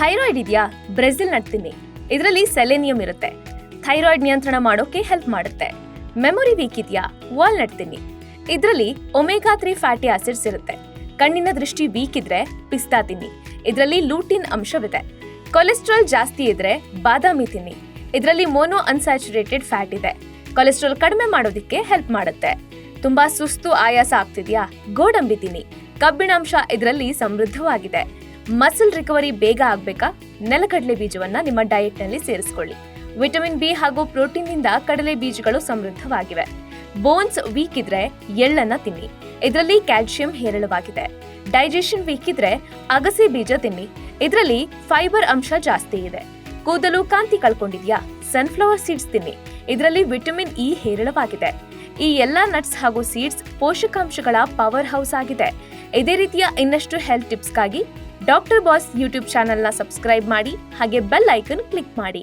Thyroid ಇದೆಯಾ? Brazil nut ತಿನ್ನಿ. ಇದರಲ್ಲಿ ಸೆಲೆನಿಯಂ ಇರುತ್ತೆ. ಥೈರಾಯ್ಡ್ ನಿಯಂತ್ರಣ ಮಾಡೋಕೆ ಹೆಲ್ಪ್ ಮಾಡುತ್ತೆ. ಮೆಮೊರಿ ವೀಕ್ ಇದೆಯಾ? ವಾಲ್ನಟ್ ತಿನ್ನಿ. ಇದರಲ್ಲಿ ಒಮೆಗಾ 3 ಫ್ಯಾಟಿ ಆಸಿಡ್ಸ್ ಇರುತ್ತೆ. ಕಣ್ಣಿನ ದೃಷ್ಟಿ ವೀಕ್ ಇದ್ರೆ ಪಿಸ್ತಾ ತಿನ್ನಿ. ಇದರಲ್ಲಿ ಲೂಟಿನ್ ಅಂಶವಿದೆ. ಕೊಲೆಸ್ಟ್ರಾಲ್ ಜಾಸ್ತಿ ಇದ್ರೆ ಬಾದಾಮಿ ತಿನ್ನಿ. ಇದರಲ್ಲಿ ಮೋನೋ ಅನ್ಸ್ಯಾಚುರೇಟೆಡ್ ಫ್ಯಾಟ್ ಇದೆ. ಕೊಲೆಸ್ಟ್ರಾಲ್ ಕಡಿಮೆ ಮಾಡೋದಕ್ಕೆ ಹೆಲ್ಪ್ ಮಾಡುತ್ತೆ. ತುಂಬಾ ಸುಸ್ತು ಆಯಾಸ ಆಗ್ತಿದ್ಯಾ? ಗೋಡಂಬಿ ತಿನ್ನಿ. ಕಬ್ಬಿಣಾಂಶ ಇದರಲ್ಲಿ ಸಮೃದ್ಧವಾಗಿದೆ. ಮಸಲ್ ರಿಕವರಿ ಬೇಗ ಆಗ್ಬೇಕಾ? ನೆಲಗಡಲೆ ಬೀಜವನ್ನ ನಿಮ್ಮ ಡಯಟ್ ನಲ್ಲಿ ಸೇರಿಸಿಕೊಳ್ಳಿ. ವಿಟಮಿನ್ ಬಿ ಹಾಗೂ ಪ್ರೋಟೀನ್ ನಿಂದ ಕಡಲೆ ಬೀಜಗಳು ಸಮೃದ್ಧವಾಗಿವೆ. ಬೋನ್ಸ್ ವೀಕ್ ಇದ್ರೆ ಎಳ್ಳನ್ನ ತಿನ್ನಿ. ಇದರಲ್ಲಿ ಕ್ಯಾಲ್ಸಿಯಂ ಹೇರಳವಾಗಿದೆ. ಡೈಜೆಷನ್ ವೀಕ್ ಇದ್ರೆ ಅಗಸೆ ಬೀಜ ತಿನ್ನಿ. ಇದರಲ್ಲಿ ಫೈಬರ್ ಅಂಶ ಜಾಸ್ತಿ ಇದೆ. ಕೂದಲು ಕಾಂತಿ ಕಳ್ಕೊಂಡಿದ್ಯಾ? ಸನ್ಫ್ಲವರ್ ಸೀಡ್ಸ್ ತಿನ್ನಿ. ಇದರಲ್ಲಿ ವಿಟಮಿನ್ ಇ ಹೇರಳವಾಗಿದೆ. ಈ ಎಲ್ಲಾ ನಟ್ಸ್ ಹಾಗೂ ಸೀಡ್ಸ್ ಪೋಷಕಾಂಶಗಳ ಪವರ್ ಹೌಸ್ ಆಗಿದೆ. ಇದೇ ರೀತಿಯ ಇನ್ನಷ್ಟು ಹೆಲ್ತ್ ಟಿಪ್ಸ್ಗಾಗಿ ಡಾಕ್ಟರ್ ಬಾಸ್ ಯೂಟ್ಯೂಬ್ ಚಾನೆಲ್ನ ಸಬ್ಸ್ಕ್ರೈಬ್ ಮಾಡಿ, ಹಾಗೆ ಬೆಲ್ ಐಕನ್ ಕ್ಲಿಕ್ ಮಾಡಿ.